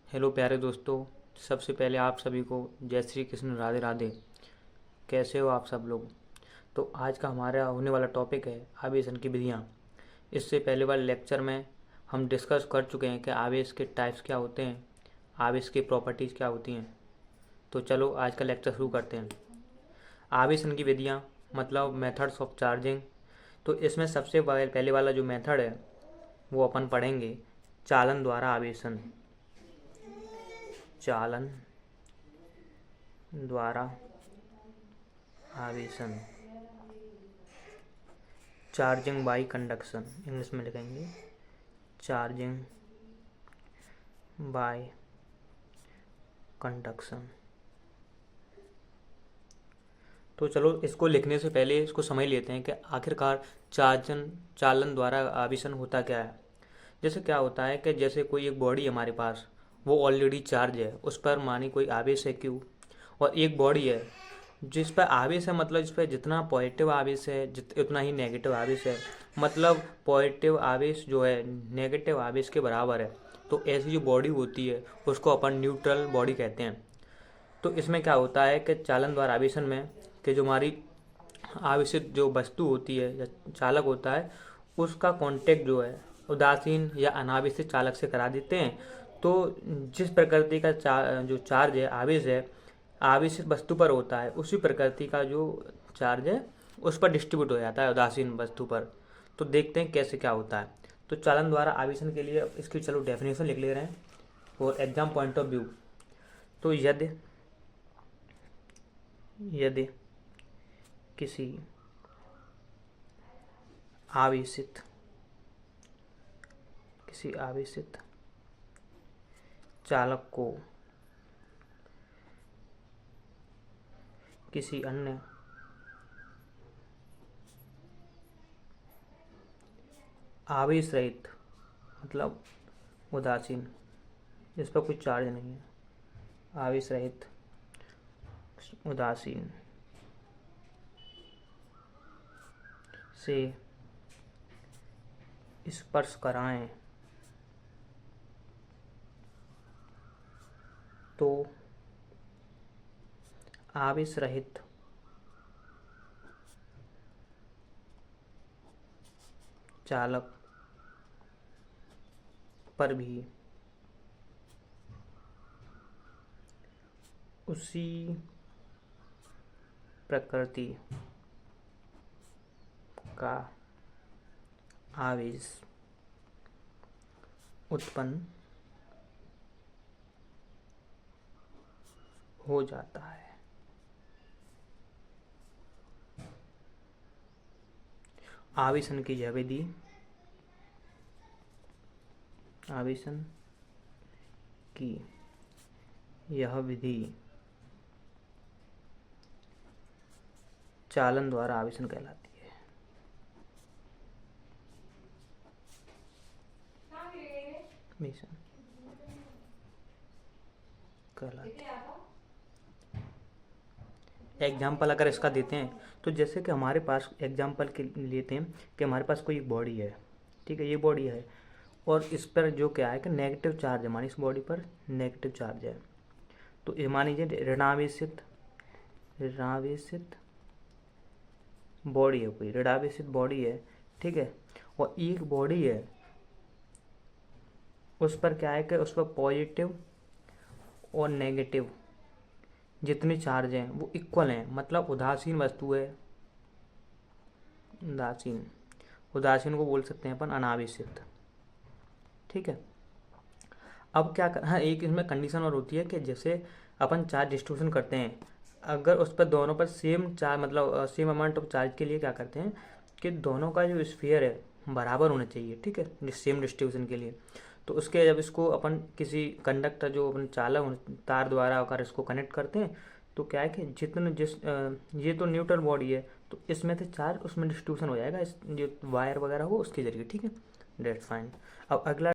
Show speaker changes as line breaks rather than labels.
Hello प्यारे दोस्तों। सबसे पहले आप सभी को जय श्री कृष्ण, राधे राधे। कैसे हो आप सब लोग? तो आज का हमारा होने वाला टॉपिक है आवेशन की विधियाँ। इससे पहले वाले लेक्चर में हम डिस्कस कर चुके हैं कि आवेश के टाइप्स क्या होते हैं, आवेश की प्रॉपर्टीज़ क्या होती हैं। तो चलो आज का लेक्चर शुरू करते हैं। आवेशन की विधियाँ मतलब मेथड्स ऑफ चार्जिंग। तो इसमें सबसे पहले वाला जो मेथड है वो अपन पढ़ेंगे चालन द्वारा आवेशन। चालन द्वारा आवेशन, चार्जिंग बाई कंडक्शन इंग्लिश में लिखेंगे, चार्जिंग बाय कंडक्शन। तो चलो इसको लिखने से पहले इसको समझ लेते हैं कि आखिरकार चालन द्वारा आवेशन होता क्या है। जैसे क्या होता है कि जैसे कोई एक बॉडी हमारे पास, वो ऑलरेडी चार्ज है, उस पर मानी कोई आवेश है क्यू, और एक बॉडी है जिस पर आवेश है, मतलब जिस पर जितना पॉजिटिव आवेश है उतना ही नेगेटिव आवेश है, मतलब पॉजिटिव आवेश जो है नेगेटिव आवेश के बराबर है। तो ऐसी जो बॉडी होती है उसको अपन न्यूट्रल बॉडी कहते हैं। तो इसमें क्या होता है कि चालन द्वारा आवेशन में कि जो हमारी आवेशित जो वस्तु होती है या चालक होता है, उसका कांटेक्ट जो है उदासीन या अनावेशित चालक से करा देते हैं। तो जिस प्रकृति का जो चार्ज है, आवेश है, आवेशित वस्तु पर होता है, उसी प्रकृति का जो चार्ज है उस पर डिस्ट्रीब्यूट हो जाता है उदासीन वस्तु पर। तो देखते हैं कैसे क्या होता है। तो चालन द्वारा आवेशन के लिए इसकी चलो डेफिनेशन लिख ले रहे हैं और एग्जाम पॉइंट ऑफ व्यू। तो यदि यदि किसी आवेशित चालक को किसी अन्य आवेश रहित, मतलब उदासीन, जिस पर कोई चार्ज नहीं है, आवेश रहित उदासीन से स्पर्श कराएं तो आवेश रहित चालक पर भी उसी प्रकृति का आवेश उत्पन्न हो जाता है। आवेशन की यह विधि चालन द्वारा आवेशन कहलाती है। मिशन कहलाती है। एग्जाम्पल अगर इसका देते हैं तो जैसे कि हमारे पास एग्जाम्पल के लेते हैं कि हमारे पास कोई एक बॉडी है, ठीक है, ये बॉडी है और इस पर जो क्या है कि नेगेटिव चार्ज है, मानी इस बॉडी पर नेगेटिव चार्ज है। तो ये मान लीजिए ऋणावेशित बॉडी है, कोई ऋणावेशित बॉडी है, ठीक है, और एक बॉडी है उस पर क्या है कि उस पर पॉजिटिव और नेगेटिव जितने चार्ज हैं वो इक्वल हैं, मतलब उदासीन वस्तु है। उदासीन को बोल सकते हैं अपन अनावेशित, ठीक है। अब क्या कर, हाँ, एक इसमें कंडीशन और होती है कि जैसे अपन चार्ज डिस्ट्रीब्यूशन करते हैं, अगर उस पर दोनों पर सेम चार्ज, मतलब सेम अमाउंट ऑफ चार्ज के लिए क्या करते हैं कि दोनों का जो स्फीयर है बराबर होना चाहिए, ठीक है, सेम डिस्ट्रीब्यूशन के लिए। तो उसके जब इसको अपन किसी कंडक्टर जो अपन चालक तार द्वारा अगर इसको कनेक्ट करते हैं तो क्या है कि ये तो न्यूट्रल बॉडी है, तो इसमें से चार्ज उसमें डिस्ट्रीब्यूशन हो जाएगा, इस जो वायर वगैरह हो उसके जरिए, ठीक है, डेट्स फाइन। अब अगला